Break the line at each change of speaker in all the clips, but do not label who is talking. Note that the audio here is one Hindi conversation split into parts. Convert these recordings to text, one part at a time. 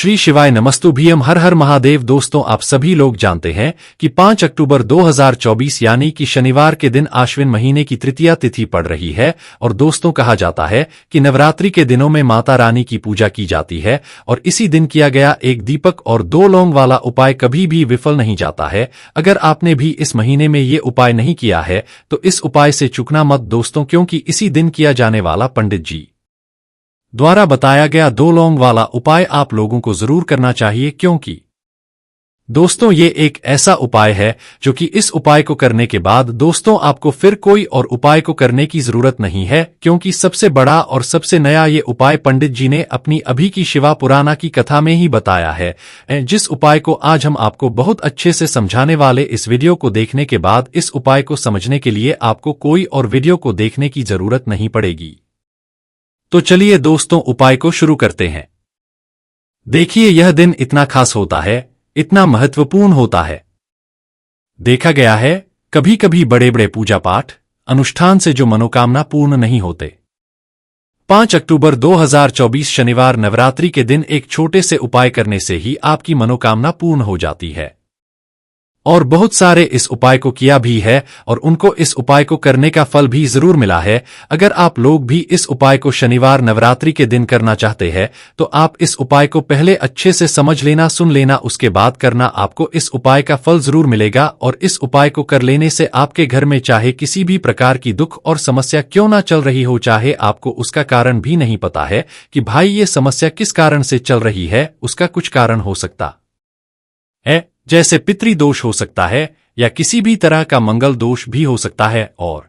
श्री शिवाय नमस्तुभ्यम हर हर महादेव। दोस्तों, आप सभी लोग जानते हैं कि 5 अक्टूबर 2024 यानी कि शनिवार के दिन आश्विन महीने की तृतीया तिथि पड़ रही है। और दोस्तों, कहा जाता है कि नवरात्रि के दिनों में माता रानी की पूजा की जाती है और इसी दिन किया गया एक दीपक और 2 लौंग वाला उपाय कभी भी विफल नहीं जाता है। अगर आपने भी इस महीने में ये उपाय नहीं किया है तो इस उपाय से चूकना मत दोस्तों, क्योंकि इसी दिन किया जाने वाला पंडित जी द्वारा बताया गया 2 लौंग वाला उपाय आप लोगों को जरूर करना चाहिए, क्योंकि दोस्तों ये एक ऐसा उपाय है जो कि इस उपाय को करने के बाद दोस्तों आपको फिर कोई और उपाय को करने की जरूरत नहीं है, क्योंकि सबसे बड़ा और सबसे नया ये उपाय पंडित जी ने अपनी अभी की शिवा पुराना की कथा में ही बताया है। जिस उपाय को आज हम आपको बहुत अच्छे से समझाने वाले, इस वीडियो को देखने के बाद इस उपाय को समझने के लिए आपको कोई और वीडियो को देखने की जरूरत नहीं पड़ेगी। तो चलिए दोस्तों, उपाय को शुरू करते हैं। देखिए, यह दिन इतना खास होता है, इतना महत्वपूर्ण होता है। देखा गया है कभी कभी बड़े बड़े पूजा पाठ अनुष्ठान से जो मनोकामना पूर्ण नहीं होते। 5 अक्टूबर 2024 शनिवार नवरात्रि के दिन एक छोटे से उपाय करने से ही आपकी मनोकामना पूर्ण हो जाती है। और बहुत सारे इस उपाय को किया भी है और उनको इस उपाय को करने का फल भी जरूर मिला है। अगर आप लोग भी इस उपाय को शनिवार नवरात्रि के दिन करना चाहते हैं तो आप इस उपाय को पहले अच्छे से समझ लेना, सुन लेना, उसके बाद करना। आपको इस उपाय का फल जरूर मिलेगा और इस उपाय को कर लेने से आपके घर में चाहे किसी भी प्रकार की दुख और समस्या क्यों ना चल रही हो, चाहे आपको उसका कारण भी नहीं पता है कि भाई ये समस्या किस कारण से चल रही है, उसका कुछ कारण हो सकता है, जैसे पितृ दोष हो सकता है या किसी भी तरह का मंगल दोष भी हो सकता है, और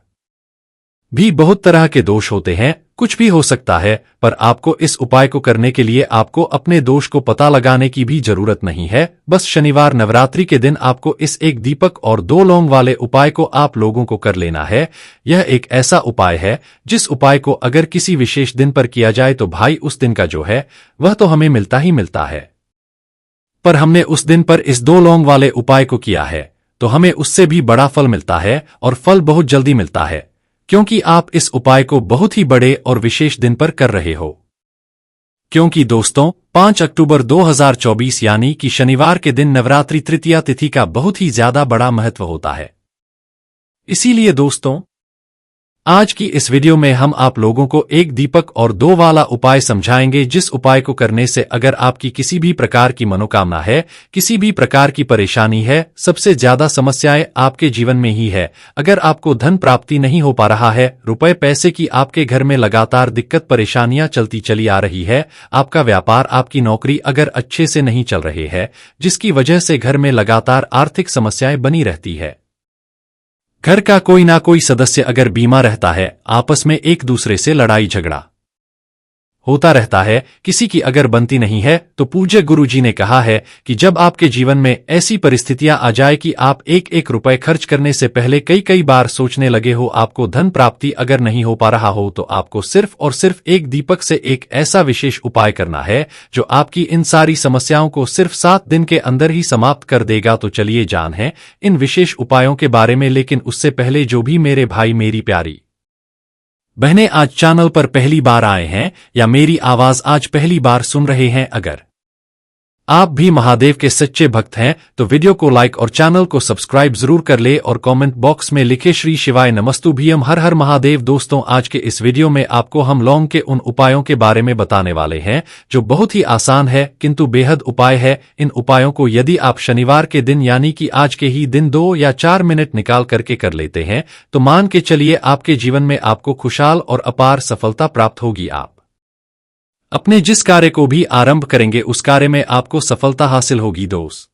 भी बहुत तरह के दोष होते हैं, कुछ भी हो सकता है। पर आपको इस उपाय को करने के लिए आपको अपने दोष को पता लगाने की भी जरूरत नहीं है। बस शनिवार नवरात्रि के दिन आपको इस एक दीपक और 2 लौंग वाले उपाय को आप लोगों को कर लेना है। यह एक ऐसा उपाय है जिस उपाय को अगर किसी विशेष दिन पर किया जाए तो भाई उस दिन का जो है वह तो हमें मिलता ही मिलता है। पर हमने उस दिन पर इस 2 लौंग वाले उपाय को किया है तो हमें उससे भी बड़ा फल मिलता है, और फल बहुत जल्दी मिलता है, क्योंकि आप इस उपाय को बहुत ही बड़े और विशेष दिन पर कर रहे हो। क्योंकि दोस्तों 5 अक्टूबर 2024 यानी कि शनिवार के दिन नवरात्रि तृतीया तिथि का बहुत ही ज्यादा बड़ा महत्व होता है। इसीलिए दोस्तों आज की इस वीडियो में हम आप लोगों को एक दीपक और 2 वाला उपाय समझाएंगे, जिस उपाय को करने से अगर आपकी किसी भी प्रकार की मनोकामना है, किसी भी प्रकार की परेशानी है, सबसे ज्यादा समस्याएं आपके जीवन में ही है, अगर आपको धन प्राप्ति नहीं हो पा रहा है, रुपए पैसे की आपके घर में लगातार दिक्कत परेशानियां चलती चली आ रही है, आपका व्यापार आपकी नौकरी अगर अच्छे से नहीं चल रहे है, जिसकी वजह से घर में लगातार आर्थिक समस्याएं बनी रहती है, घर का कोई ना कोई सदस्य अगर बीमार रहता है, आपस में एक दूसरे से लड़ाई झगड़ा होता रहता है, किसी की अगर बनती नहीं है, तो पूज्य गुरु जी ने कहा है कि जब आपके जीवन में ऐसी परिस्थितियां आ जाए कि आप एक एक रुपए खर्च करने से पहले कई बार सोचने लगे हो, आपको धन प्राप्ति अगर नहीं हो पा रहा हो, तो आपको सिर्फ और सिर्फ एक दीपक से एक ऐसा विशेष उपाय करना है जो आपकी इन सारी समस्याओं को सिर्फ 7 दिन के अंदर ही समाप्त कर देगा। तो चलिए जान है इन विशेष उपायों के बारे में, लेकिन उससे पहले जो भी मेरे भाई मेरी प्यारी बहनें आज चैनल पर पहली बार आए हैं या मेरी आवाज आज पहली बार सुन रहे हैं, अगर आप भी महादेव के सच्चे भक्त हैं तो वीडियो को लाइक और चैनल को सब्सक्राइब जरूर कर ले और कमेंट बॉक्स में लिखे श्री शिवाय नमस्तुभ्यम हर हर महादेव। दोस्तों आज के इस वीडियो में आपको हम लौंग के उन उपायों के बारे में बताने वाले हैं जो बहुत ही आसान है किंतु बेहद उपाय है। इन उपायों को यदि आप शनिवार के दिन यानी कि आज के ही दिन 2 या 4 मिनट निकाल करके कर लेते हैं तो मान के चलिए आपके जीवन में आपको खुशहाल और अपार सफलता प्राप्त होगी। आप अपने जिस कार्य को भी आरंभ करेंगे उस कार्य में आपको सफलता हासिल होगी। दोस्त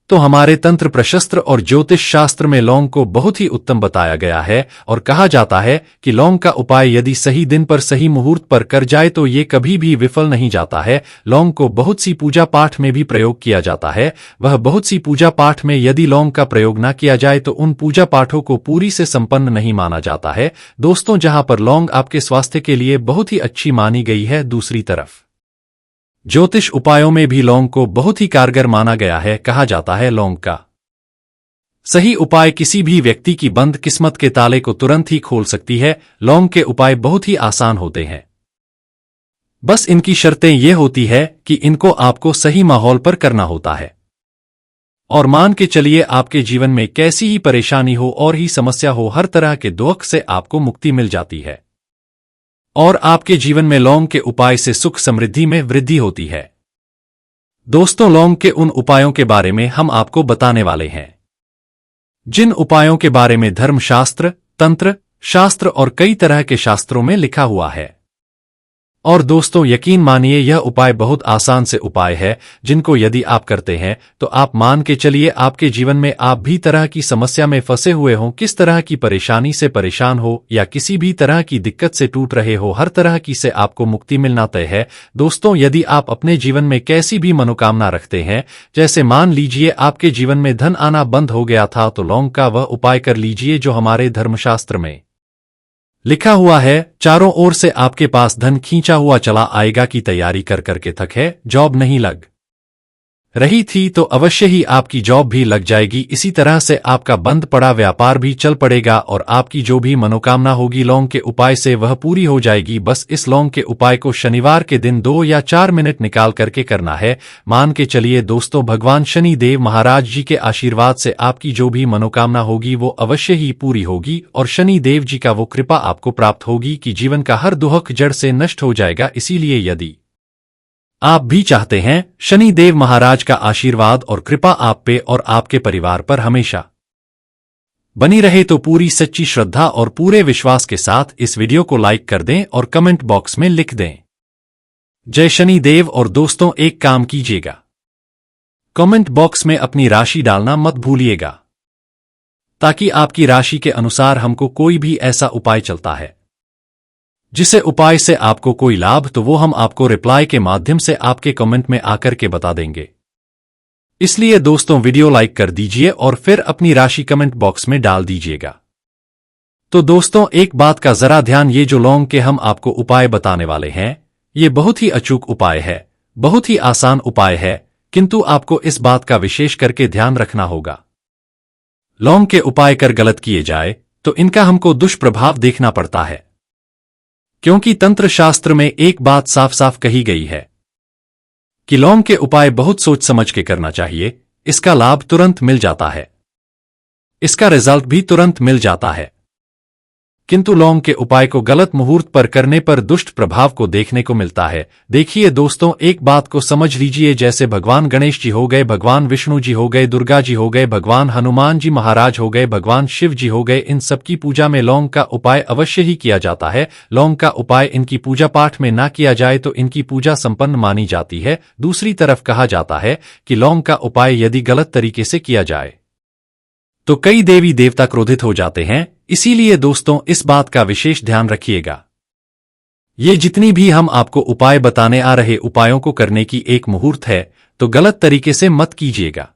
तो हमारे तंत्र प्रशस्त्र और ज्योतिष शास्त्र में लौंग को बहुत ही उत्तम बताया गया है और कहा जाता है कि लौंग का उपाय यदि सही दिन पर सही मुहूर्त पर कर जाए तो ये कभी भी विफल नहीं जाता है। लौंग को बहुत सी पूजा पाठ में भी प्रयोग किया जाता है, वह बहुत सी पूजा पाठ में यदि लौंग का प्रयोग न किया जाए तो उन पूजा पाठों को पूरी से संपन्न नहीं माना जाता है। दोस्तों जहां पर लौंग आपके स्वास्थ्य के लिए बहुत ही अच्छी मानी गई है, दूसरी तरफ ज्योतिष उपायों में भी लौंग को बहुत ही कारगर माना गया है। कहा जाता है लौंग का सही उपाय किसी भी व्यक्ति की बंद किस्मत के ताले को तुरंत ही खोल सकती है। लौंग के उपाय बहुत ही आसान होते हैं, बस इनकी शर्तें ये होती है कि इनको आपको सही माहौल पर करना होता है। और मान के चलिए आपके जीवन में कैसी ही परेशानी हो और ही समस्या हो, हर तरह के दुख से आपको मुक्ति मिल जाती है और आपके जीवन में लौंग के उपाय से सुख समृद्धि में वृद्धि होती है। दोस्तों, लौंग के उन उपायों के बारे में हम आपको बताने वाले हैं जिन उपायों के बारे में धर्मशास्त्र, तंत्र शास्त्र और कई तरह के शास्त्रों में लिखा हुआ है। और दोस्तों, यकीन मानिए यह उपाय बहुत आसान से उपाय है जिनको यदि आप करते हैं तो आप मान के चलिए आपके जीवन में आप भी तरह की समस्या में फंसे हुए हों, किस तरह की परेशानी से परेशान हो या किसी भी तरह की दिक्कत से टूट रहे हो, हर तरह की से आपको मुक्ति मिलना तय है। दोस्तों, यदि आप अपने जीवन में कैसी भी मनोकामना रखते हैं, जैसे मान लीजिए आपके जीवन में धन आना बंद हो गया था, तो लौंग का वह उपाय कर लीजिए जो हमारे धर्मशास्त्र में लिखा हुआ है। चारों ओर से आपके पास धन खींचा हुआ चला आएगा की तैयारी कर करके थक है, जॉब नहीं लग रही थी तो अवश्य ही आपकी जॉब भी लग जाएगी। इसी तरह से आपका बंद पड़ा व्यापार भी चल पड़ेगा और आपकी जो भी मनोकामना होगी लौंग के उपाय से वह पूरी हो जाएगी। बस इस लौंग के उपाय को शनिवार के दिन 2 या 4 मिनट निकाल करके करना है। मान के चलिए दोस्तों, भगवान शनि देव महाराज जी के आशीर्वाद से आपकी जो भी मनोकामना होगी वो अवश्य ही पूरी होगी और शनि देव जी का वो कृपा आपको प्राप्त होगी कि जीवन का हर दुख जड़ से नष्ट हो जाएगा। इसीलिए यदि आप भी चाहते हैं शनि देव महाराज का आशीर्वाद और कृपा आप पे और आपके परिवार पर हमेशा बनी रहे, तो पूरी सच्ची श्रद्धा और पूरे विश्वास के साथ इस वीडियो को लाइक कर दें और कमेंट बॉक्स में लिख दें जय शनि देव। और दोस्तों, एक काम कीजिएगा, कमेंट बॉक्स में अपनी राशि डालना मत भूलिएगा, ताकि आपकी राशि के अनुसार हमको कोई भी ऐसा उपाय चलता है जिसे उपाय से आपको कोई लाभ, तो वो हम आपको रिप्लाई के माध्यम से आपके कमेंट में आकर के बता देंगे। इसलिए दोस्तों, वीडियो लाइक कर दीजिए और फिर अपनी राशि कमेंट बॉक्स में डाल दीजिएगा। तो दोस्तों, एक बात का जरा ध्यान, ये जो लौंग के हम आपको उपाय बताने वाले हैं ये बहुत ही अचूक उपाय है, बहुत ही आसान उपाय है, किंतु आपको इस बात का विशेष करके ध्यान रखना होगा। लौंग के उपाय कर गलत किए जाए तो इनका हमको दुष्प्रभाव देखना पड़ता है, क्योंकि तंत्र शास्त्र में एक बात साफ साफ कही गई है कि लौंग के उपाय बहुत सोच समझ के करना चाहिए। इसका लाभ तुरंत मिल जाता है, इसका रिजल्ट भी तुरंत मिल जाता है, किंतु लौंग के उपाय को गलत मुहूर्त पर करने पर दुष्ट प्रभाव को देखने को मिलता है। देखिए दोस्तों, एक बात को समझ लीजिए, जैसे भगवान गणेश जी हो गए, भगवान विष्णु जी हो गए, दुर्गा जी हो गए, भगवान हनुमान जी महाराज हो गए, भगवान शिव जी हो गए, इन सबकी पूजा में लौंग का उपाय अवश्य ही किया जाता है। लौंग का उपाय इनकी पूजा पाठ में ना किया जाए तो इनकी पूजा संपन्न मानी जाती है। दूसरी तरफ कहा जाता है कि लौंग का उपाय यदि गलत तरीके से किया जाए तो कई देवी देवता क्रोधित हो जाते हैं। इसीलिए दोस्तों, इस बात का विशेष ध्यान रखिएगा। ये जितनी भी हम आपको उपाय बताने आ रहे उपायों को करने की एक मुहूर्त है, तो गलत तरीके से मत कीजिएगा।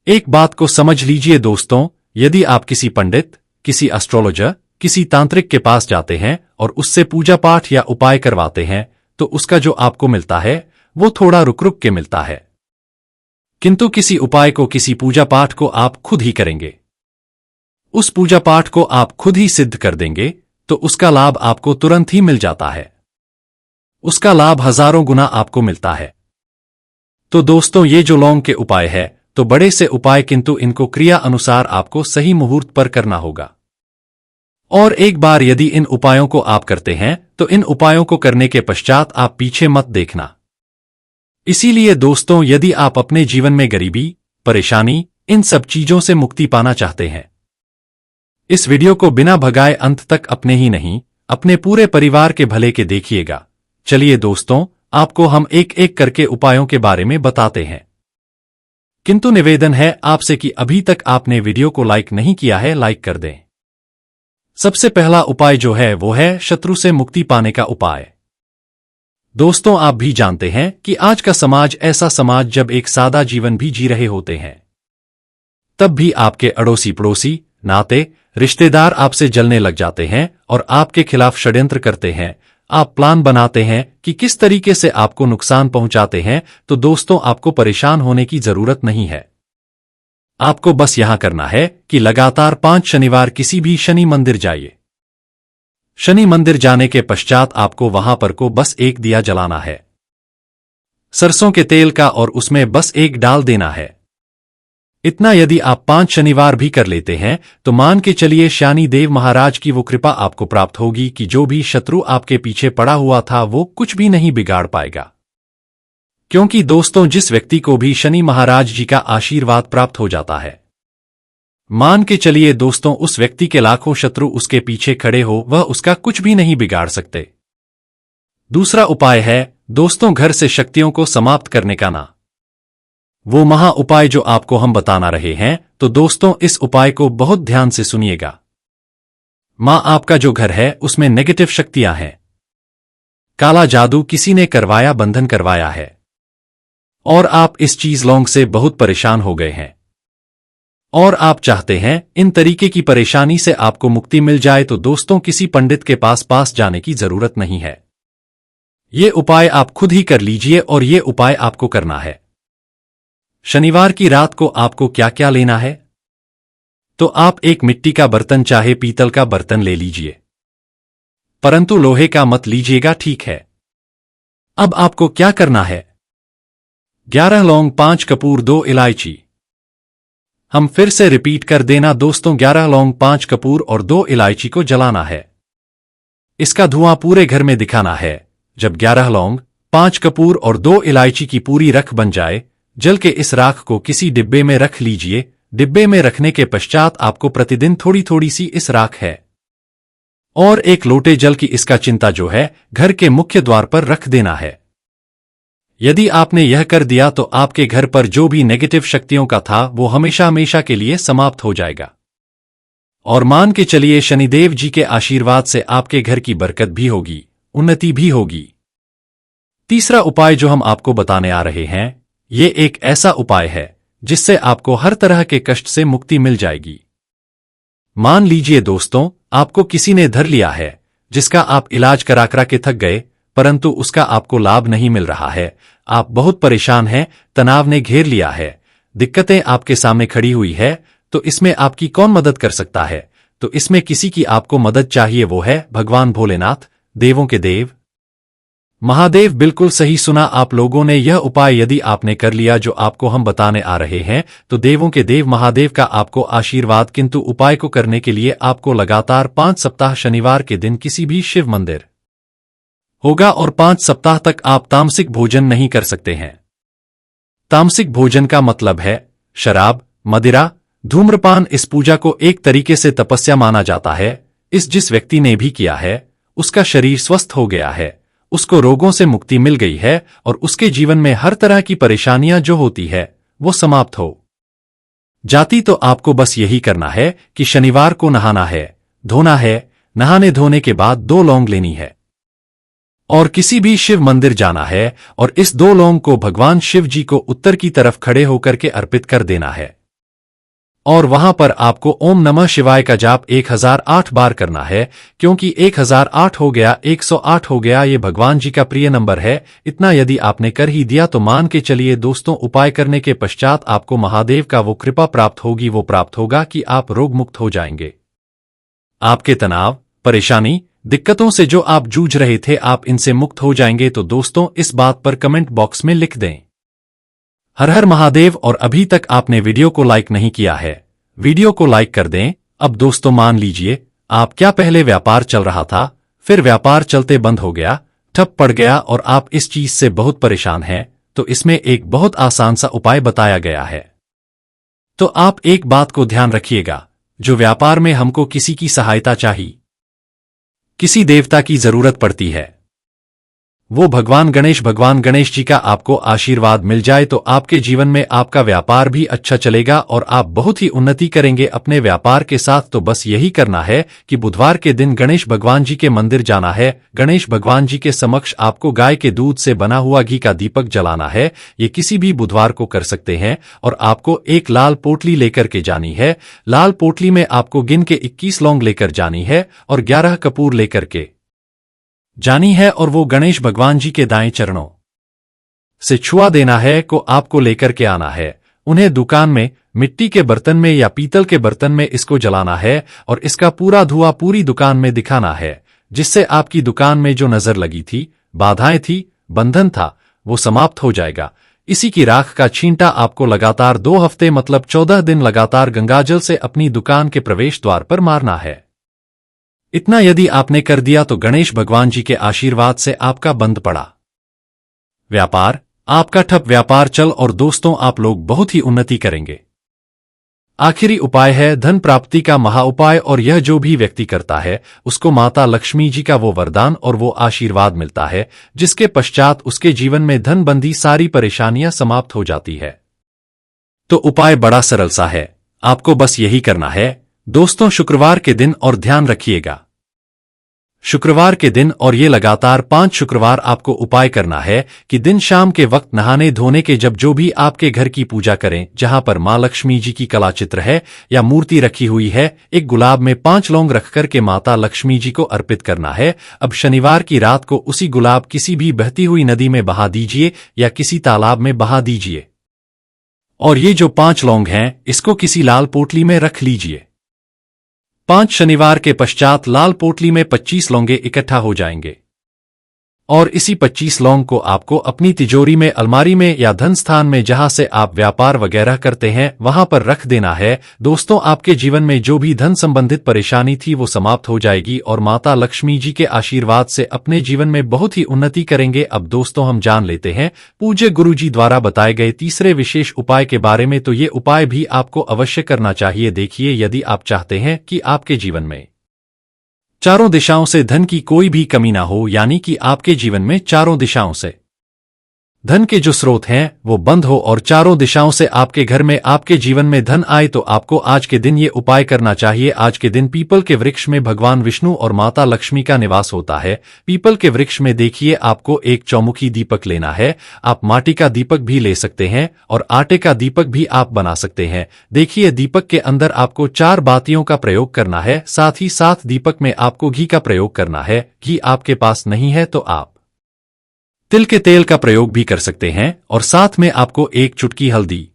एक बात को समझ लीजिए दोस्तों, यदि आप किसी पंडित, किसी एस्ट्रोलॉजर, किसी तांत्रिक के पास जाते हैं और उससे पूजा पाठ या उपाय करवाते हैं, तो उसका जो आपको मिलता है वो थोड़ा रुक रुक के मिलता है, किंतु किसी उपाय को, किसी पूजा पाठ को आप खुद ही करेंगे, उस पूजा पाठ को आप खुद ही सिद्ध कर देंगे, तो उसका लाभ आपको तुरंत ही मिल जाता है, उसका लाभ हजारों गुना आपको मिलता है। तो दोस्तों, ये जो लौंग के उपाय है तो बड़े से उपाय, किंतु इनको क्रिया अनुसार आपको सही मुहूर्त पर करना होगा। और एक बार यदि इन उपायों को आप करते हैं तो इन उपायों को करने के पश्चात आप पीछे मत देखना। इसीलिए दोस्तों, यदि आप अपने जीवन में गरीबी, परेशानी, इन सब चीजों से मुक्ति पाना चाहते हैं, इस वीडियो को बिना भगाए अंत तक अपने ही नहीं, अपने पूरे परिवार के भले के देखिएगा। चलिए दोस्तों, आपको हम एक एक करके उपायों के बारे में बताते हैं, किंतु निवेदन है आपसे कि अभी तक आपने वीडियो को लाइक नहीं किया है, लाइक कर दें। सबसे पहला उपाय जो है वो है शत्रु से मुक्ति पाने का उपाय। दोस्तों, आप भी जानते हैं कि आज का समाज ऐसा समाज जब एक सादा जीवन भी जी रहे होते हैं, तब भी आपके अड़ोसी पड़ोसी, नाते रिश्तेदार आपसे जलने लग जाते हैं और आपके खिलाफ षड्यंत्र करते हैं। आप प्लान बनाते हैं कि किस तरीके से आपको नुकसान पहुंचाते हैं। तो दोस्तों, आपको परेशान होने की जरूरत नहीं है। आपको बस यहां करना है कि लगातार 5 शनिवार किसी भी शनि मंदिर जाइए। शनि मंदिर जाने के पश्चात आपको वहां पर को बस एक दिया जलाना है, सरसों के तेल का, और उसमें बस एक डाल देना है। इतना यदि आप 5 शनिवार भी कर लेते हैं तो मान के चलिए शनि देव महाराज की वो कृपा आपको प्राप्त होगी कि जो भी शत्रु आपके पीछे पड़ा हुआ था वो कुछ भी नहीं बिगाड़ पाएगा। क्योंकि दोस्तों, जिस व्यक्ति को भी शनि महाराज जी का आशीर्वाद प्राप्त हो जाता है, मान के चलिए दोस्तों, उस व्यक्ति के लाखों शत्रु उसके पीछे खड़े हो, वह उसका कुछ भी नहीं बिगाड़ सकते। दूसरा उपाय है दोस्तों, घर से शक्तियों को समाप्त करने का ना, वो महा उपाय जो आपको हम बताना रहे हैं। तो दोस्तों, इस उपाय को बहुत ध्यान से सुनिएगा। मां आपका जो घर है उसमें नेगेटिव शक्तियां हैं, काला जादू किसी ने करवाया, बंधन करवाया है, और आप इस चीज लोंग से बहुत परेशान हो गए हैं और आप चाहते हैं इन तरीके की परेशानी से आपको मुक्ति मिल जाए। तो दोस्तों, किसी पंडित के पास जाने की जरूरत नहीं है, ये उपाय आप खुद ही कर लीजिए। और ये उपाय आपको करना है शनिवार की रात को। आपको क्या क्या लेना है, तो आप एक मिट्टी का बर्तन चाहे पीतल का बर्तन ले लीजिए, परंतु लोहे का मत लीजिएगा, ठीक है। अब आपको क्या करना है, 11 लौंग, 5 कपूर, 2 इलायची। हम फिर से रिपीट कर देना दोस्तों, 11 लौंग, 5 कपूर और 2 इलायची को जलाना है। इसका धुआं पूरे घर में दिखाना है। जब 11 लौंग, 5 कपूर और 2 इलायची की पूरी रख बन जाए, जल के इस राख को किसी डिब्बे में रख लीजिए। डिब्बे में रखने के पश्चात आपको प्रतिदिन थोड़ी थोड़ी सी इस राख है और 1 लोटे जल की इसका चिंता जो है घर के मुख्य द्वार पर रख देना है। यदि आपने यह कर दिया तो आपके घर पर जो भी नेगेटिव शक्तियों का था वो हमेशा हमेशा के लिए समाप्त हो जाएगा। और मान के चलिए शनिदेव जी के आशीर्वाद से आपके घर की बरकत भी होगी, उन्नति भी होगी। तीसरा उपाय जो हम आपको बताने आ रहे हैं, ये एक ऐसा उपाय है जिससे आपको हर तरह के कष्ट से मुक्ति मिल जाएगी। मान लीजिए दोस्तों, आपको किसी ने धर लिया है जिसका आप इलाज करा करा के थक गए, परंतु उसका आपको लाभ नहीं मिल रहा है। आप बहुत परेशान हैं, तनाव ने घेर लिया है, दिक्कतें आपके सामने खड़ी हुई है। तो इसमें आपकी कौन मदद कर सकता है? तो इसमें किसी की आपको मदद चाहिए, वो है भगवान भोलेनाथ, देवों के देव महादेव। बिल्कुल सही सुना आप लोगों ने। यह उपाय यदि आपने कर लिया जो आपको हम बताने आ रहे हैं, तो देवों के देव महादेव का आपको आशीर्वाद। किंतु उपाय को करने के लिए आपको लगातार 5 सप्ताह शनिवार के दिन किसी भी शिव मंदिर होगा और 5 सप्ताह तक आप तामसिक भोजन नहीं कर सकते हैं। तामसिक भोजन का मतलब है शराब, मदिरा, धूम्रपान। इस पूजा को एक तरीके से तपस्या माना जाता है। जिस व्यक्ति ने भी किया है उसका शरीर स्वस्थ हो गया है, उसको रोगों से मुक्ति मिल गई है और उसके जीवन में हर तरह की परेशानियां जो होती है वो समाप्त हो जाती। तो आपको बस यही करना है कि शनिवार को नहाना है, धोना है। नहाने धोने के बाद 2 लौंग लेनी है और किसी भी शिव मंदिर जाना है और इस 2 लौंग को भगवान शिव जी को उत्तर की तरफ खड़े होकर के अर्पित कर देना है। और वहां पर आपको ओम नमः शिवाय का जाप 1008 बार करना है, क्योंकि 1008 हो गया, 108 हो गया, ये भगवान जी का प्रिय नंबर है। इतना यदि आपने कर ही दिया तो मान के चलिए दोस्तों, उपाय करने के पश्चात आपको महादेव का वो कृपा प्राप्त होगी, वो प्राप्त होगा कि आप रोग मुक्त हो जाएंगे। आपके तनाव, परेशानी, दिक्कतों से जो आप जूझ रहे थे, आप इनसे मुक्त हो जाएंगे। तो दोस्तों, इस बात पर कमेंट बॉक्स में लिख दें हर हर महादेव। और अभी तक आपने वीडियो को लाइक नहीं किया है, वीडियो को लाइक कर दें। अब दोस्तों, मान लीजिए आप क्या पहले व्यापार चल रहा था, फिर व्यापार चलते बंद हो गया, ठप पड़ गया और आप इस चीज से बहुत परेशान हैं, तो इसमें एक बहुत आसान सा उपाय बताया गया है। तो आप एक बात को ध्यान रखिएगा, जो व्यापार में हमको किसी की सहायता चाहिए, किसी देवता की जरूरत पड़ती है, वो भगवान गणेश जी का आपको आशीर्वाद मिल जाए तो आपके जीवन में आपका व्यापार भी अच्छा चलेगा और आप बहुत ही उन्नति करेंगे अपने व्यापार के साथ। तो बस यही करना है कि बुधवार के दिन गणेश भगवान जी के मंदिर जाना है। गणेश भगवान जी के समक्ष आपको गाय के दूध से बना हुआ घी का दीपक जलाना है। ये किसी भी बुधवार को कर सकते हैं। और आपको एक लाल पोटली लेकर के जानी है। लाल पोटली में आपको गिन के 21 लौंग लेकर जानी है और 11 कपूर लेकर के जानी है और वो गणेश भगवान जी के दाएं चरणों से छुआ देना है को आपको लेकर के आना है। उन्हें दुकान में मिट्टी के बर्तन में या पीतल के बर्तन में इसको जलाना है और इसका पूरा धुआं पूरी दुकान में दिखाना है। जिससे आपकी दुकान में जो नजर लगी थी, बाधाएं थी, बंधन था, वो समाप्त हो जाएगा। इसी की राख का छींटा आपको लगातार 2 हफ्ते मतलब 14 दिन लगातार गंगाजल से अपनी दुकान के प्रवेश द्वार पर मारना है। इतना यदि आपने कर दिया तो गणेश भगवान जी के आशीर्वाद से आपका बंद पड़ा व्यापार, आपका ठप व्यापार चल और दोस्तों आप लोग बहुत ही उन्नति करेंगे। आखिरी उपाय है धन प्राप्ति का महा उपाय, और यह जो भी व्यक्ति करता है उसको माता लक्ष्मी जी का वो वरदान और वो आशीर्वाद मिलता है, जिसके पश्चात उसके जीवन में धन बंधी सारी परेशानियां समाप्त हो जाती है। तो उपाय बड़ा सरल सा है, आपको बस यही करना है दोस्तों। शुक्रवार के दिन, और ध्यान रखिएगा शुक्रवार के दिन, और ये लगातार 5 शुक्रवार आपको उपाय करना है कि दिन शाम के वक्त नहाने धोने के जब जो भी आपके घर की पूजा करें, जहां पर मां लक्ष्मी जी की कला चित्र है या मूर्ति रखी हुई है, एक गुलाब में 5 लौंग रख करके माता लक्ष्मी जी को अर्पित करना है। अब शनिवार की रात को उसी गुलाब किसी भी बहती हुई नदी में बहा दीजिए या किसी तालाब में बहा दीजिए, और ये जो 5 लौंग हैं इसको किसी लाल पोटली में रख लीजिए। 5 शनिवार के पश्चात लाल पोटली में 25 लौंगे इकट्ठा हो जाएंगे, और इसी 25 लौंग को आपको अपनी तिजोरी में, अलमारी में या धन स्थान में जहां से आप व्यापार वगैरह करते हैं वहां पर रख देना है। दोस्तों आपके जीवन में जो भी धन संबंधित परेशानी थी वो समाप्त हो जाएगी और माता लक्ष्मी जी के आशीर्वाद से अपने जीवन में बहुत ही उन्नति करेंगे। अब दोस्तों हम जान लेते हैं पूज्य गुरु जी द्वारा बताए गए तीसरे विशेष उपाय के बारे में। तो ये उपाय भी आपको अवश्य करना चाहिए। देखिए, यदि आप चाहते हैं कि आपके जीवन में चारों दिशाओं से धन की कोई भी कमी ना हो, यानी कि आपके जीवन में चारों दिशाओं से धन के जो स्रोत हैं वो बंद हो और चारों दिशाओं से आपके घर में, आपके जीवन में धन आए, तो आपको आज के दिन ये उपाय करना चाहिए। आज के दिन पीपल के वृक्ष में भगवान विष्णु और माता लक्ष्मी का निवास होता है। पीपल के वृक्ष में देखिए आपको एक चौमुखी दीपक लेना है। आप माटी का दीपक भी ले सकते हैं और आटे का दीपक भी आप बना सकते हैं। देखिए, दीपक के अंदर आपको 4 बातियों का प्रयोग करना है। साथ ही साथ दीपक में आपको घी का प्रयोग करना है। घी आपके पास नहीं है तो आप तिल के तेल का प्रयोग भी कर सकते हैं, और साथ में आपको एक चुटकी हल्दी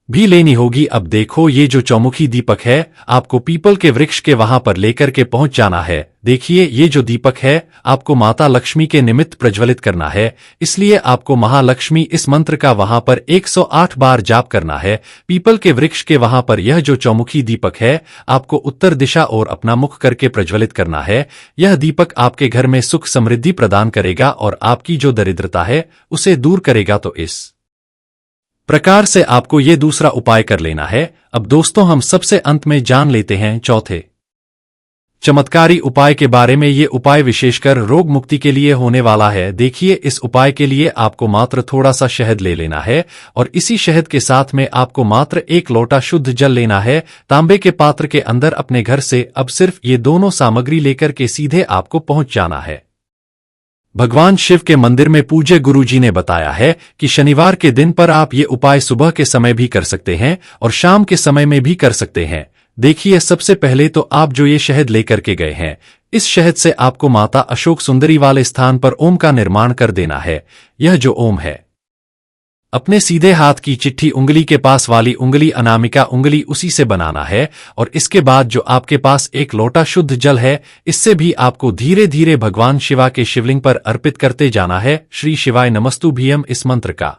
भी लेनी होगी। अब देखो, ये जो चौमुखी दीपक है आपको पीपल के वृक्ष के वहां पर लेकर के पहुंच जाना है। देखिए, ये जो दीपक है आपको माता लक्ष्मी के निमित्त प्रज्वलित करना है, इसलिए आपको महालक्ष्मी इस मंत्र का वहां पर 108 बार जाप करना है। पीपल के वृक्ष के वहां पर यह जो चौमुखी दीपक है आपको उत्तर दिशा और अपना मुख करके प्रज्वलित करना है। यह दीपक आपके घर में सुख समृद्धि प्रदान करेगा और आपकी जो दरिद्रता है उसे दूर करेगा। तो इस प्रकार से आपको ये दूसरा उपाय कर लेना है। अब दोस्तों हम सबसे अंत में जान लेते हैं चौथे चमत्कारी उपाय के बारे में। ये उपाय विशेषकर रोग मुक्ति के लिए होने वाला है। देखिए, इस उपाय के लिए आपको मात्र थोड़ा सा शहद ले लेना है, और इसी शहद के साथ में आपको मात्र 1 लोटा शुद्ध जल लेना है तांबे के पात्र के अंदर अपने घर से। अब सिर्फ ये दोनों सामग्री लेकर के सीधे आपको पहुंच जाना है भगवान शिव के मंदिर में। पूज्य गुरु जी ने बताया है कि शनिवार के दिन पर आप ये उपाय सुबह के समय भी कर सकते हैं और शाम के समय में भी कर सकते हैं। देखिए, सबसे पहले तो आप जो ये शहद लेकर के गए हैं, इस शहद से आपको माता अशोक सुंदरी वाले स्थान पर ओम का निर्माण कर देना है। यह जो ओम है अपने सीधे हाथ की चिट्ठी उंगली के पास वाली उंगली, अनामिका उंगली, उसी से बनाना है। और इसके बाद जो आपके पास 1 लोटा शुद्ध जल है, इससे भी आपको धीरे धीरे भगवान शिवा के शिवलिंग पर अर्पित करते जाना है। श्री शिवाय नमस्तुभ्यम इस मंत्र का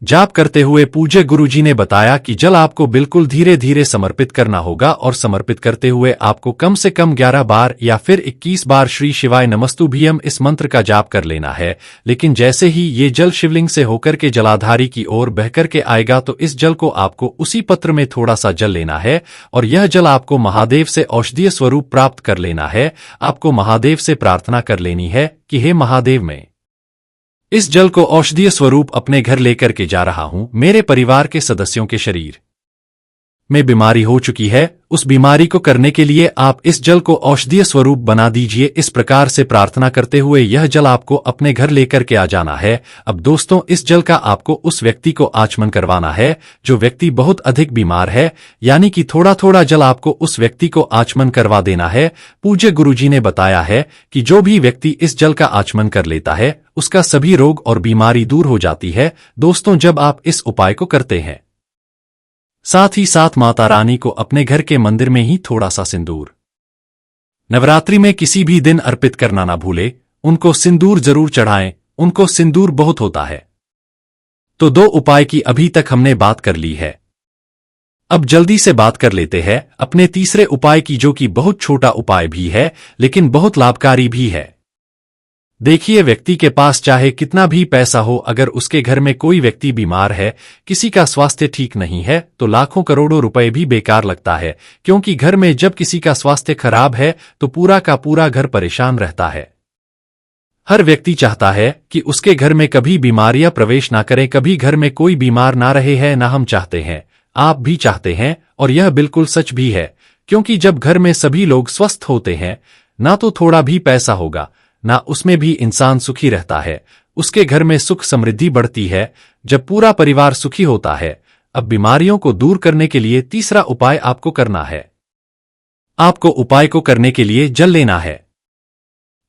जाप करते हुए पूज्य गुरु जी ने बताया कि जल आपको बिल्कुल धीरे धीरे समर्पित करना होगा, और समर्पित करते हुए आपको कम से कम 11 बार या फिर 21 बार श्री शिवाय नमस्तुभ्यम इस मंत्र का जाप कर लेना है। लेकिन जैसे ही ये जल शिवलिंग से होकर के जलाधारी की ओर बहकर के आएगा तो इस जल को आपको उसी पत्र में थोड़ा सा जल लेना है, और यह जल आपको महादेव से औषधीय स्वरूप प्राप्त कर लेना है। आपको महादेव से प्रार्थना कर लेनी है कि हे महादेव, मैं इस जल को औषधीय स्वरूप अपने घर लेकर के जा रहा हूं। मेरे परिवार के सदस्यों के शरीर में बीमारी हो चुकी है, उस बीमारी को करने के लिए आप इस जल को औषधीय स्वरूप बना दीजिए। इस प्रकार से प्रार्थना करते हुए यह जल आपको अपने घर लेकर के आ जाना है। अब दोस्तों, इस जल का आपको उस व्यक्ति को आचमन करवाना है जो व्यक्ति बहुत अधिक बीमार है, यानी कि थोड़ा थोड़ा जल आपको उस व्यक्ति को आचमन करवा देना है। पूज्य गुरुजी ने बताया है कि जो भी व्यक्ति इस जल का आचमन कर लेता है उसका सभी रोग और बीमारी दूर हो जाती है। दोस्तों, जब आप इस उपाय को करते हैं, साथ ही साथ माता रानी को अपने घर के मंदिर में ही थोड़ा सा सिंदूर नवरात्रि में किसी भी दिन अर्पित करना ना भूले, उनको सिंदूर जरूर चढ़ाएं, उनको सिंदूर बहुत होता है। तो 2 उपाय की अभी तक हमने बात कर ली है। अब जल्दी से बात कर लेते हैं अपने तीसरे उपाय की, जो कि बहुत छोटा उपाय भी है लेकिन बहुत लाभकारी भी है। देखिए, व्यक्ति के पास चाहे कितना भी पैसा हो, अगर उसके घर में कोई व्यक्ति बीमार है, किसी का स्वास्थ्य ठीक नहीं है, तो लाखों करोड़ों रुपए भी बेकार लगता है, क्योंकि घर में जब किसी का स्वास्थ्य खराब है तो पूरा का पूरा घर परेशान रहता है। हर व्यक्ति चाहता है कि उसके घर में कभी बीमारियां प्रवेश ना करें, कभी घर में कोई बीमार ना रहे है, ना हम चाहते हैं, आप भी चाहते हैं, और यह बिल्कुल सच भी है, क्योंकि जब घर में सभी लोग स्वस्थ होते हैं, ना तो थोड़ा भी पैसा होगा, ना उसमें भी इंसान सुखी रहता है, उसके घर में सुख समृद्धि बढ़ती है। जब पूरा परिवार सुखी होता है। अब बीमारियों को दूर करने के लिए तीसरा उपाय आपको करना है। आपको उपाय को करने के लिए जल लेना है,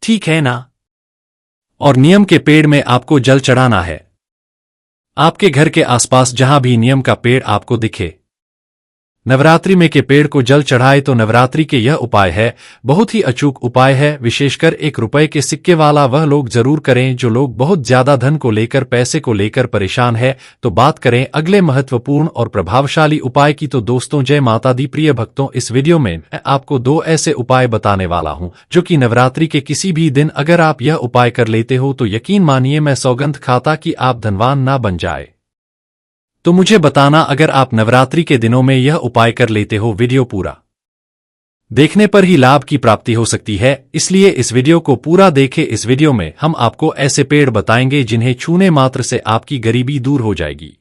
ठीक है ना? और नियम के पेड़ में आपको जल चढ़ाना है। आपके घर के आसपास जहां भी नियम का पेड़ आपको दिखे, नवरात्रि में के पेड़ को जल चढ़ाए तो नवरात्रि के यह उपाय है, बहुत ही अचूक उपाय है। विशेषकर 1 रुपए के सिक्के वाला वह लोग जरूर करें जो लोग बहुत ज्यादा धन को लेकर, पैसे को लेकर परेशान है। तो बात करें अगले महत्वपूर्ण और प्रभावशाली उपाय की, तो दोस्तों जय माता दी प्रिय भक्तों, इस वीडियो में मैं आपको 2 ऐसे उपाय बताने वाला हूं जो कि नवरात्रि के किसी भी दिन अगर आप यह उपाय कर लेते हो तो यकीन मानिए मैं सौगंध खाता कि आप धनवान ना बन जाए। तो मुझे बताना अगर आप नवरात्रि के दिनों में यह उपाय कर लेते हो। वीडियो पूरा देखने पर ही लाभ की प्राप्ति हो सकती है, इसलिए इस वीडियो को पूरा देखें। इस वीडियो में हम आपको ऐसे पेड़ बताएंगे जिन्हें छूने मात्र से आपकी गरीबी दूर हो जाएगी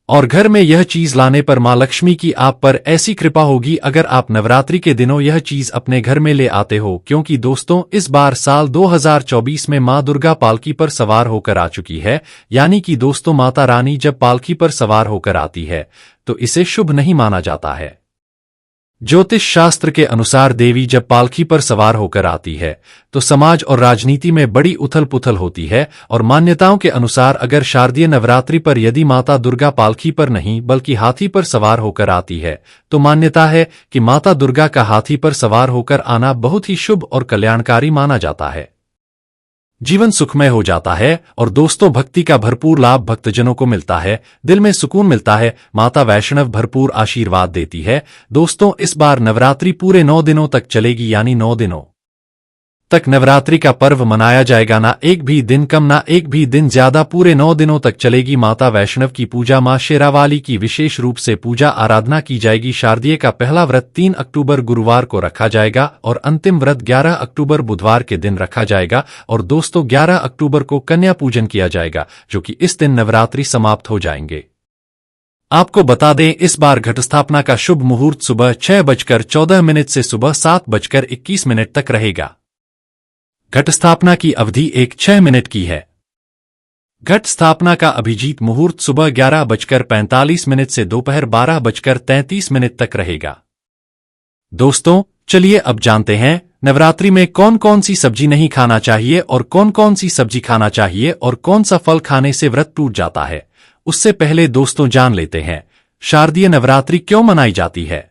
और घर में यह चीज लाने पर मां लक्ष्मी की आप पर ऐसी कृपा होगी अगर आप नवरात्रि के दिनों यह चीज अपने घर में ले आते हो। क्योंकि दोस्तों इस बार साल 2024 में मां दुर्गा पालकी पर सवार होकर आ चुकी है, यानी कि दोस्तों माता रानी जब पालकी पर सवार होकर आती है तो इसे शुभ नहीं माना जाता है। ज्योतिष शास्त्र के अनुसार देवी जब पालकी पर सवार होकर आती है तो समाज और राजनीति में बड़ी उथल पुथल होती है। और मान्यताओं के अनुसार अगर शारदीय नवरात्रि पर यदि माता दुर्गा पालकी पर नहीं बल्कि हाथी पर सवार होकर आती है तो मान्यता है कि माता दुर्गा का हाथी पर सवार होकर आना बहुत ही शुभ और कल्याणकारी माना जाता है। जीवन सुखमय हो जाता है और दोस्तों भक्ति का भरपूर लाभ भक्तजनों को मिलता है, दिल में सुकून मिलता है, माता वैष्णव भरपूर आशीर्वाद देती है। दोस्तों इस बार नवरात्रि पूरे 9 दिनों तक चलेगी, यानी 9 दिनों तक नवरात्रि का पर्व मनाया जाएगा, ना एक भी दिन कम ना एक भी दिन ज्यादा, पूरे 9 दिनों तक चलेगी। माता वैष्णव की पूजा, मां शेरावाली की विशेष रूप से पूजा आराधना की जाएगी। शारदीय का पहला व्रत 3 अक्टूबर गुरुवार को रखा जाएगा और अंतिम व्रत 11 अक्टूबर बुधवार के दिन रखा जाएगा। और दोस्तों 11 अक्टूबर को कन्या पूजन किया जाएगा, जो कि इस दिन नवरात्रि समाप्त हो जाएंगे। आपको बता दें इस बार घट स्थापना का शुभ मुहूर्त सुबह 6:14 से सुबह 7:21 तक रहेगा। घट स्थापना की अवधि 6 मिनट की है। घट स्थापना का अभिजीत मुहूर्त सुबह 11:45 से दोपहर 12:33 तक रहेगा। दोस्तों चलिए अब जानते हैं नवरात्रि में कौन कौन सी सब्जी नहीं खाना चाहिए और कौन कौन सी सब्जी खाना चाहिए और कौन सा फल खाने से व्रत टूट जाता है। उससे पहले दोस्तों जान लेते हैं शारदीय नवरात्रि क्यों मनाई जाती है।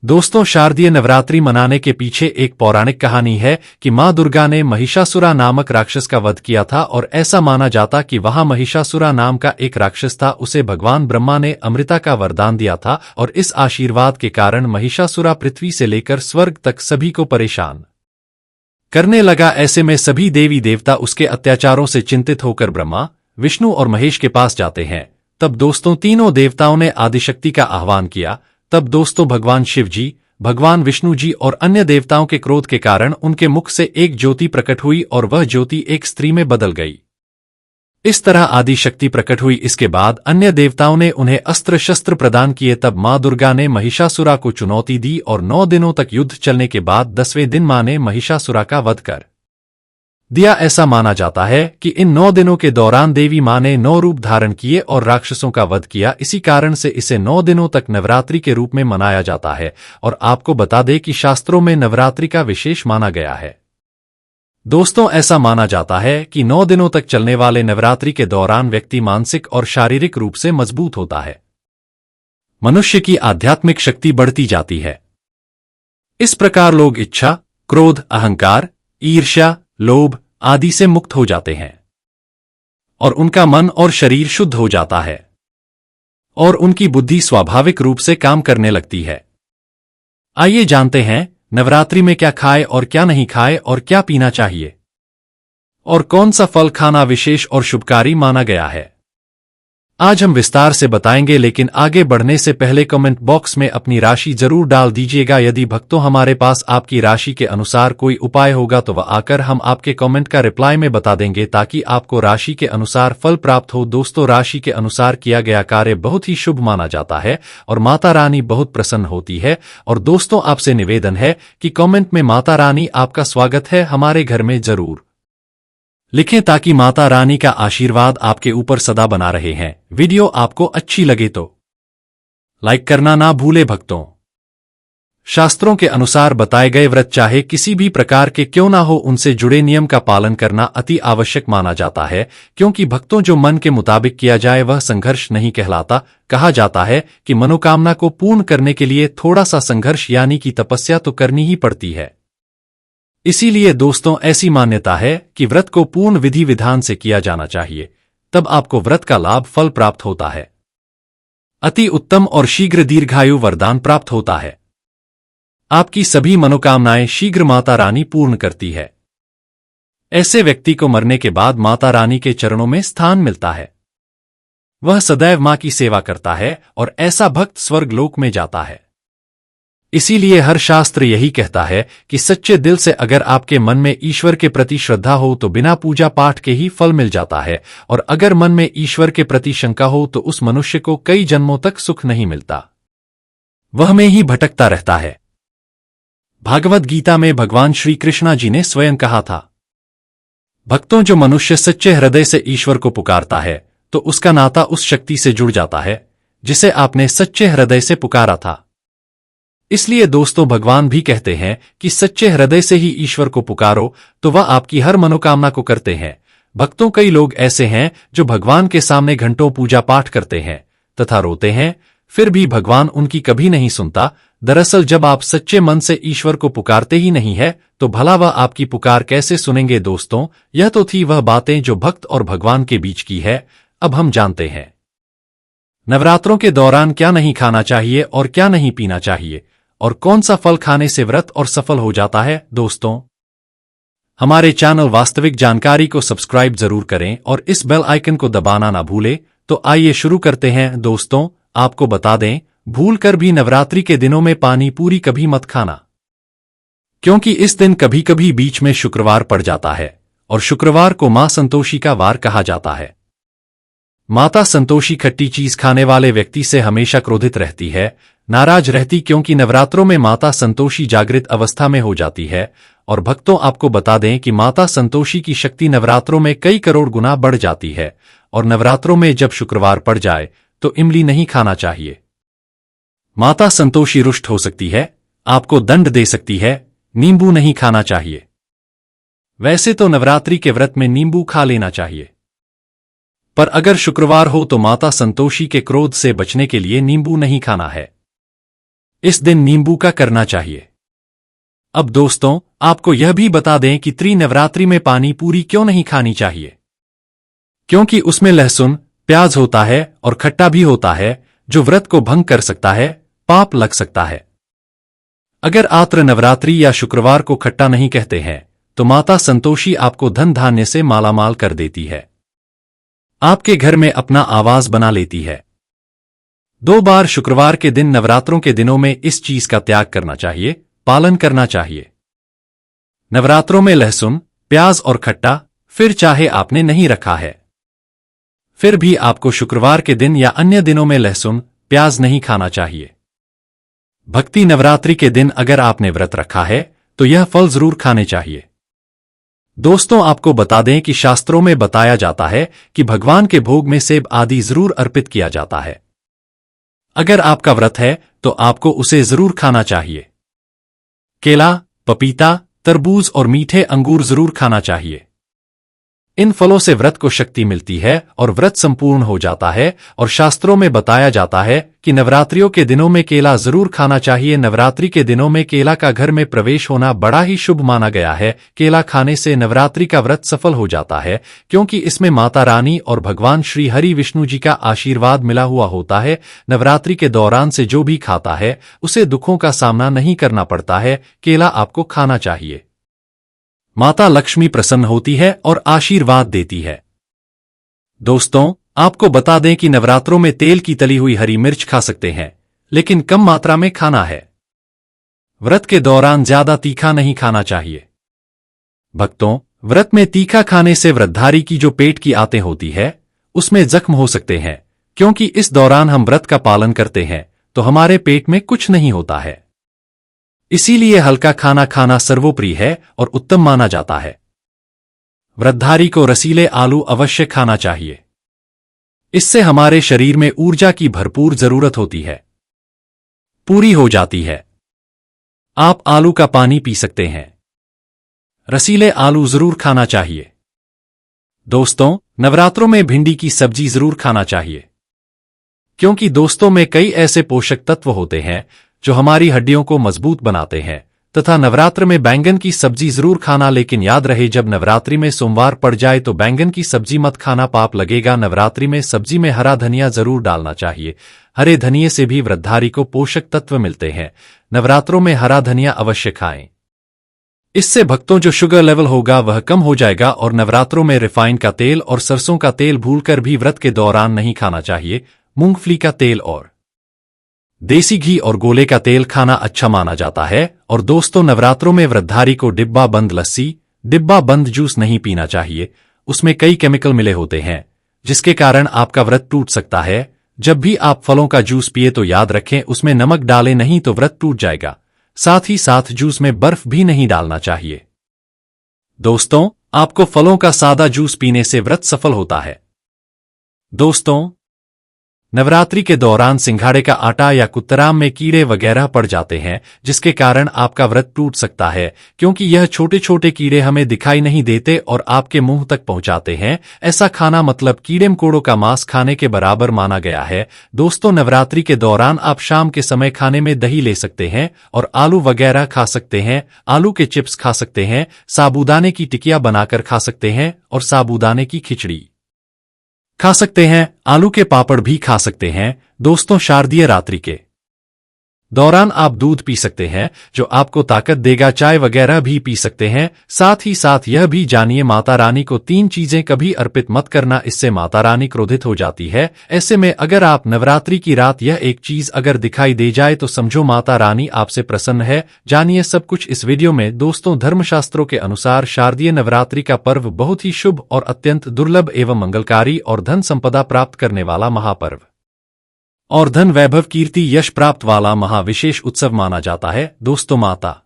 दोस्तों शारदीय नवरात्रि मनाने के पीछे एक पौराणिक कहानी है कि मां दुर्गा ने महिषासुरा नामक राक्षस का वध किया था और ऐसा माना जाता कि वहां महिषासुरा नाम का एक राक्षस था, उसे भगवान ब्रह्मा ने अमृता का वरदान दिया था और इस आशीर्वाद के कारण महिषासुरा पृथ्वी से लेकर स्वर्ग तक सभी को परेशान करने लगा। ऐसे में सभी देवी देवता उसके अत्याचारों से चिंतित होकर ब्रह्मा, विष्णु और महेश के पास जाते हैं। तब दोस्तों तीनों देवताओं ने आदिशक्ति का आह्वान किया। तब दोस्तों भगवान शिव जी, भगवान विष्णु जी और अन्य देवताओं के क्रोध के कारण उनके मुख से एक ज्योति प्रकट हुई और वह ज्योति एक स्त्री में बदल गई। इस तरह आदि शक्ति प्रकट हुई। इसके बाद अन्य देवताओं ने उन्हें अस्त्र शस्त्र प्रदान किए। तब मां दुर्गा ने महिषासुरा को चुनौती दी और 9 दिनों तक युद्ध चलने के बाद 10वें दिन मां ने महिषासुरा का वध कर दिया। ऐसा माना जाता है कि इन 9 दिनों के दौरान देवी मां ने 9 रूप धारण किए और राक्षसों का वध किया। इसी कारण से इसे 9 दिनों तक नवरात्रि के रूप में मनाया जाता है। और आपको बता दें कि शास्त्रों में नवरात्रि का विशेष माना गया है। दोस्तों ऐसा माना जाता है कि 9 दिनों तक चलने वाले नवरात्रि के दौरान व्यक्ति मानसिक और शारीरिक रूप से मजबूत होता है, मनुष्य की आध्यात्मिक शक्ति बढ़ती जाती है। इस प्रकार लोग इच्छा, क्रोध, अहंकार, ईर्ष्या, लोभ आदि से मुक्त हो जाते हैं और उनका मन और शरीर शुद्ध हो जाता है और उनकी बुद्धि स्वाभाविक रूप से काम करने लगती है। आइए जानते हैं नवरात्रि में क्या खाए और क्या नहीं खाए और क्या पीना चाहिए और कौन सा फल खाना विशेष और शुभकारी माना गया है। आज हम विस्तार से बताएंगे, लेकिन आगे बढ़ने से पहले कमेंट बॉक्स में अपनी राशि जरूर डाल दीजिएगा। यदि भक्तों हमारे पास आपकी राशि के अनुसार कोई उपाय होगा तो वह आकर हम आपके कमेंट का रिप्लाई में बता देंगे ताकि आपको राशि के अनुसार फल प्राप्त हो। दोस्तों, राशि के अनुसार किया गया कार्य बहुत ही शुभ माना जाता है और माता रानी बहुत प्रसन्न होती है। और दोस्तों, आपसे निवेदन है कि कमेंट में माता रानी आपका स्वागत है हमारे घर में जरूर लिखें ताकि माता रानी का आशीर्वाद आपके ऊपर सदा बना रहे हैं। वीडियो आपको अच्छी लगे तो लाइक करना ना भूले। भक्तों, शास्त्रों के अनुसार बताए गए व्रत चाहे किसी भी प्रकार के क्यों ना हो, उनसे जुड़े नियम का पालन करना अति आवश्यक माना जाता है, क्योंकि भक्तों जो मन के मुताबिक किया जाए वह संघर्ष नहीं कहलाता। कहा जाता है कि मनोकामना को पूर्ण करने के लिए थोड़ा सा संघर्ष यानी कि तपस्या तो करनी ही पड़ती है। इसीलिए दोस्तों, ऐसी मान्यता है कि व्रत को पूर्ण विधि विधान से किया जाना चाहिए, तब आपको व्रत का लाभ फल प्राप्त होता है। अति उत्तम और शीघ्र दीर्घायु वरदान प्राप्त होता है। आपकी सभी मनोकामनाएं शीघ्र माता रानी पूर्ण करती है। ऐसे व्यक्ति को मरने के बाद माता रानी के चरणों में स्थान मिलता है। वह सदैव मां की सेवा करता है और ऐसा भक्त स्वर्ग लोक में जाता है। इसीलिए हर शास्त्र यही कहता है कि सच्चे दिल से अगर आपके मन में ईश्वर के प्रति श्रद्धा हो तो बिना पूजा पाठ के ही फल मिल जाता है, और अगर मन में ईश्वर के प्रति शंका हो तो उस मनुष्य को कई जन्मों तक सुख नहीं मिलता, वह में ही भटकता रहता है। भागवत गीता में भगवान श्री कृष्ण जी ने स्वयं कहा था, भक्तों, जो मनुष्य सच्चे हृदय से ईश्वर को पुकारता है तो उसका नाता उस शक्ति से जुड़ जाता है जिसे आपने सच्चे हृदय से पुकारा था। इसलिए दोस्तों, भगवान भी कहते हैं कि सच्चे हृदय से ही ईश्वर को पुकारो तो वह आपकी हर मनोकामना को करते हैं। भक्तों, कई लोग ऐसे हैं जो भगवान के सामने घंटों पूजा पाठ करते हैं तथा रोते हैं, फिर भी भगवान उनकी कभी नहीं सुनता। दरअसल जब आप सच्चे मन से ईश्वर को पुकारते ही नहीं है तो भला वह आपकी पुकार कैसे सुनेंगे। दोस्तों, यह तो थी वह बातें जो भक्त और भगवान के बीच की है। अब हम जानते हैं नवरात्रों के दौरान क्या नहीं खाना चाहिए और क्या नहीं पीना चाहिए और कौन सा फल खाने से व्रत और सफल हो जाता है। दोस्तों, हमारे चैनल वास्तविक जानकारी को सब्सक्राइब जरूर करें और इस बेल आइकन को दबाना ना भूलें। तो आइए शुरू करते हैं। दोस्तों, आपको बता दें, भूलकर भी नवरात्रि के दिनों में पानी पूरी कभी मत खाना, क्योंकि इस दिन कभी कभी बीच में शुक्रवार पड़ जाता है और शुक्रवार को मां संतोषी का वार कहा जाता है। माता संतोषी खट्टी चीज खाने वाले व्यक्ति से हमेशा क्रोधित रहती है, नाराज रहती, क्योंकि नवरात्रों में माता संतोषी जागृत अवस्था में हो जाती है। और भक्तों, आपको बता दें कि माता संतोषी की शक्ति नवरात्रों में कई करोड़ गुना बढ़ जाती है। और नवरात्रों में जब शुक्रवार पड़ जाए तो इमली नहीं खाना चाहिए। माता संतोषी रुष्ट हो सकती है, आपको दंड दे सकती है। नींबू नहीं खाना चाहिए। वैसे तो नवरात्रि के व्रत में नींबू खा लेना चाहिए, पर अगर शुक्रवार हो तो माता संतोषी के क्रोध से बचने के लिए नींबू नहीं खाना है। इस दिन नींबू का करना चाहिए। अब दोस्तों, आपको यह भी बता दें कि त्रिनवरात्रि में पानी पूरी क्यों नहीं खानी चाहिए, क्योंकि उसमें लहसुन, प्याज होता है और खट्टा भी होता है जो व्रत को भंग कर सकता है, पाप लग सकता है। अगर आत्र नवरात्रि या शुक्रवार को खट्टा नहीं कहते हैं तो माता संतोषी आपको धन धान्य से मालामाल कर देती है, आपके घर में अपना आवास बना लेती है। 2 बार शुक्रवार के दिन नवरात्रों के दिनों में इस चीज का त्याग करना चाहिए, पालन करना चाहिए। नवरात्रों में लहसुन, प्याज और खट्टा फिर चाहे आपने नहीं रखा है, फिर भी आपको शुक्रवार के दिन या अन्य दिनों में लहसुन, प्याज नहीं खाना चाहिए। भक्ति नवरात्रि के दिन अगर आपने व्रत रखा है तो यह फल जरूर खाने चाहिए। दोस्तों, आपको बता दें कि शास्त्रों में बताया जाता है कि भगवान के भोग में सेब आदि जरूर अर्पित किया जाता है। अगर आपका व्रत है तो आपको उसे जरूर खाना चाहिए। केला, पपीता, तरबूज और मीठे अंगूर जरूर खाना चाहिए। इन फलों से व्रत को शक्ति मिलती है और व्रत संपूर्ण हो जाता है। और शास्त्रों में बताया जाता है कि नवरात्रियों के दिनों में केला जरूर खाना चाहिए। नवरात्रि के दिनों में केला का घर में प्रवेश होना बड़ा ही शुभ माना गया है। केला खाने से नवरात्रि का व्रत सफल हो जाता है, क्योंकि इसमें माता रानी और भगवान श्री हरि विष्णु जी का आशीर्वाद मिला हुआ होता है। नवरात्रि के दौरान से जो भी खाता है उसे दुखों का सामना नहीं करना पड़ता है। केला आपको खाना चाहिए। माता लक्ष्मी प्रसन्न होती है और आशीर्वाद देती है। दोस्तों, आपको बता दें कि नवरात्रों में तेल की तली हुई हरी मिर्च खा सकते हैं, लेकिन कम मात्रा में खाना है। व्रत के दौरान ज्यादा तीखा नहीं खाना चाहिए। भक्तों, व्रत में तीखा खाने से व्रतधारी की जो पेट की आंतें होती है उसमें जख्म हो सकते हैं। क्योंकि इस दौरान हम व्रत का पालन करते हैं तो हमारे पेट में कुछ नहीं होता है। इसीलिए हल्का खाना खाना सर्वोपरि है और उत्तम माना जाता है। व्रतधारी को रसीले आलू अवश्य खाना चाहिए। इससे हमारे शरीर में ऊर्जा की भरपूर जरूरत होती है, पूरी हो जाती है। आप आलू का पानी पी सकते हैं। रसीले आलू जरूर खाना चाहिए। दोस्तों, नवरात्रों में भिंडी की सब्जी जरूर खाना चाहिए, क्योंकि दोस्तों में कई ऐसे पोषक तत्व होते हैं जो हमारी हड्डियों को मजबूत बनाते हैं। तथा नवरात्र में बैंगन की सब्जी जरूर खाना, लेकिन याद रहे जब नवरात्रि में सोमवार पड़ जाए तो बैंगन की सब्जी मत खाना, पाप लगेगा। नवरात्रि में सब्जी में हरा धनिया जरूर डालना चाहिए। हरे धनिये से भी व्रतधारी को पोषक तत्व मिलते हैं। नवरात्रों में हरा धनिया अवश्य खाएं। इससे भक्तों जो शुगर लेवल होगा वह कम हो जाएगा। और नवरात्रों में रिफाइंड का तेल और सरसों का तेल भूलकर भी व्रत के दौरान नहीं खाना चाहिए। मूंगफली का तेल और देसी घी और गोले का तेल खाना अच्छा माना जाता है। और दोस्तों, नवरात्रों में व्रतधारी को डिब्बा बंद लस्सी, डिब्बा बंद जूस नहीं पीना चाहिए। उसमें कई केमिकल मिले होते हैं जिसके कारण आपका व्रत टूट सकता है। जब भी आप फलों का जूस पिए तो याद रखें उसमें नमक डालें, नहीं तो व्रत टूट जाएगा। साथ ही साथ जूस में बर्फ भी नहीं डालना चाहिए। दोस्तों, आपको फलों का सादा जूस पीने से व्रत सफल होता है। दोस्तों, नवरात्रि के दौरान सिंघाड़े का आटा या कुत्तराम में कीड़े वगैरह पड़ जाते हैं, जिसके कारण आपका व्रत टूट सकता है। क्योंकि यह छोटे छोटे कीड़े हमें दिखाई नहीं देते और आपके मुंह तक पहुंचाते हैं। ऐसा खाना मतलब कीड़े मकोड़ों का मांस खाने के बराबर माना गया है। दोस्तों, नवरात्रि के दौरान आप शाम के समय खाने में दही ले सकते हैं और आलू वगैरह खा सकते हैं। आलू के चिप्स खा सकते हैं, साबूदाने की टिकिया बनाकर खा सकते हैं और साबूदाने की खिचड़ी खा सकते हैं। आलू के पापड़ भी खा सकते हैं। दोस्तों, शारदीय रात्रि के दौरान आप दूध पी सकते हैं जो आपको ताकत देगा। चाय वगैरह भी पी सकते हैं। साथ ही साथ यह भी जानिए माता रानी को 3 चीजें कभी अर्पित मत करना, इससे माता रानी क्रोधित हो जाती है। ऐसे में अगर आप नवरात्रि की रात यह एक चीज अगर दिखाई दे जाए तो समझो माता रानी आपसे प्रसन्न है। जानिए सब कुछ इस वीडियो में। दोस्तों, धर्मशास्त्रों के अनुसार शारदीय नवरात्रि का पर्व बहुत ही शुभ और अत्यंत दुर्लभ एवं मंगलकारी और धन संपदा प्राप्त करने वाला महापर्व और धन वैभव कीर्ति यश प्राप्त वाला महाविशेष उत्सव माना जाता है। दोस्तों, माता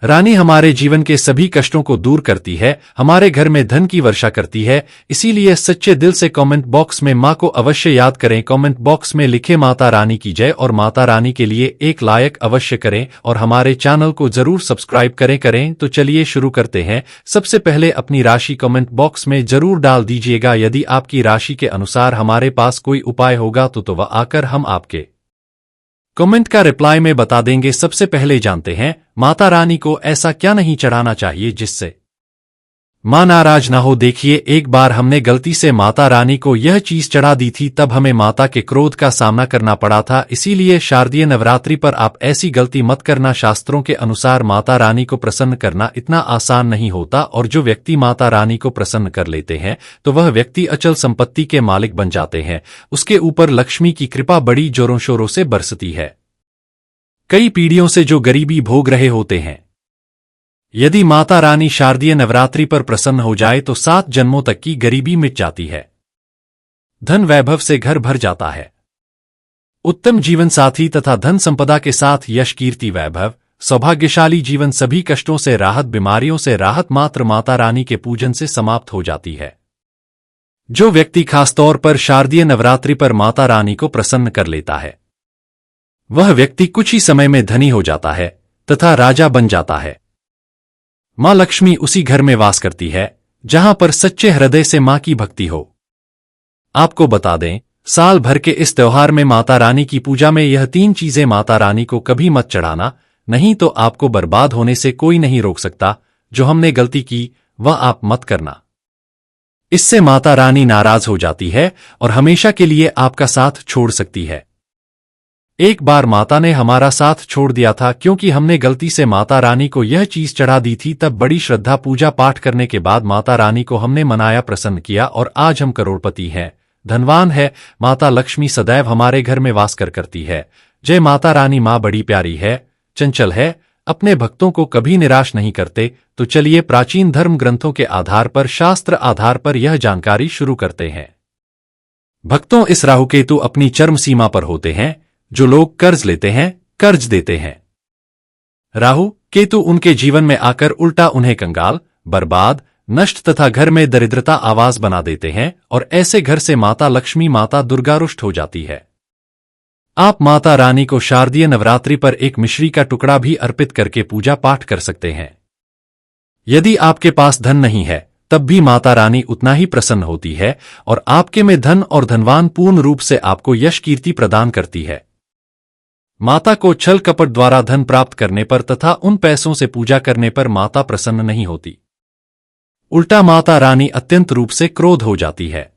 रानी हमारे जीवन के सभी कष्टों को दूर करती है, हमारे घर में धन की वर्षा करती है। इसीलिए सच्चे दिल से कमेंट बॉक्स में मां को अवश्य याद करें। कमेंट बॉक्स में लिखे माता रानी की जय और माता रानी के लिए एक लाइक अवश्य करें और हमारे चैनल को जरूर सब्सक्राइब करें। तो चलिए शुरू करते हैं। सबसे पहले अपनी राशि कमेंट बॉक्स में जरूर डाल दीजिएगा। यदि आपकी राशि के अनुसार हमारे पास कोई उपाय होगा तो वह आकर हम आपके कमेंट का रिप्लाई में बता देंगे। सबसे पहले जानते हैं माता रानी को ऐसा क्या नहीं चढ़ाना चाहिए जिससे मां नाराज ना हो। देखिए, एक बार हमने गलती से माता रानी को यह चीज चढ़ा दी थी, तब हमें माता के क्रोध का सामना करना पड़ा था। इसीलिए शारदीय नवरात्रि पर आप ऐसी गलती मत करना। शास्त्रों के अनुसार माता रानी को प्रसन्न करना इतना आसान नहीं होता और जो व्यक्ति माता रानी को प्रसन्न कर लेते हैं तो वह व्यक्ति अचल संपत्ति के मालिक बन जाते हैं। उसके ऊपर लक्ष्मी की कृपा बड़ी जोरों शोरों से बरसती है। कई पीढ़ियों से जो गरीबी भोग रहे होते हैं, यदि माता रानी शारदीय नवरात्रि पर प्रसन्न हो जाए तो 7 जन्मों तक की गरीबी मिट जाती है। धन वैभव से घर भर जाता है। उत्तम जीवन साथी तथा धन संपदा के साथ यश कीर्ति वैभव सौभाग्यशाली जीवन, सभी कष्टों से राहत, बीमारियों से राहत मात्र माता रानी के पूजन से समाप्त हो जाती है। जो व्यक्ति खासतौर पर शारदीय नवरात्रि पर माता रानी को प्रसन्न कर लेता है वह व्यक्ति कुछ ही समय में धनी हो जाता है तथा राजा बन जाता है। मां लक्ष्मी उसी घर में वास करती है जहां पर सच्चे हृदय से मां की भक्ति हो। आपको बता दें, साल भर के इस त्योहार में माता रानी की पूजा में यह 3 चीजें माता रानी को कभी मत चढ़ाना, नहीं तो आपको बर्बाद होने से कोई नहीं रोक सकता। जो हमने गलती की वह आप मत करना। इससे माता रानी नाराज हो जाती है और हमेशा के लिए आपका साथ छोड़ सकती है। एक बार माता ने हमारा साथ छोड़ दिया था क्योंकि हमने गलती से माता रानी को यह चीज चढ़ा दी थी। तब बड़ी श्रद्धा पूजा पाठ करने के बाद माता रानी को हमने मनाया, प्रसन्न किया और आज हम करोड़पति हैं, धनवान है। माता लक्ष्मी सदैव हमारे घर में वास करती है। जय माता रानी। मां बड़ी प्यारी है, चंचल है, अपने भक्तों को कभी निराश नहीं करते। तो चलिए प्राचीन धर्म ग्रंथों के आधार पर, शास्त्र आधार पर यह जानकारी शुरू करते हैं। भक्तों, इस राहु केतु अपनी चरम सीमा पर होते हैं। जो लोग कर्ज लेते हैं, कर्ज देते हैं, राहु केतु उनके जीवन में आकर उल्टा उन्हें कंगाल, बर्बाद, नष्ट तथा घर में दरिद्रता आवाज बना देते हैं और ऐसे घर से माता लक्ष्मी, माता दुर्गा रुष्ट हो जाती है। आप माता रानी को शारदीय नवरात्रि पर एक मिश्री का टुकड़ा भी अर्पित करके पूजा पाठ कर सकते हैं। यदि आपके पास धन नहीं है तब भी माता रानी उतना ही प्रसन्न होती है और आपके में धन और धनवान पूर्ण रूप से आपको यश कीर्ति प्रदान करती है। माता को छल कपट द्वारा धन प्राप्त करने पर तथा उन पैसों से पूजा करने पर माता प्रसन्न नहीं होती। उल्टा माता रानी अत्यंत रूप से क्रोध हो जाती है।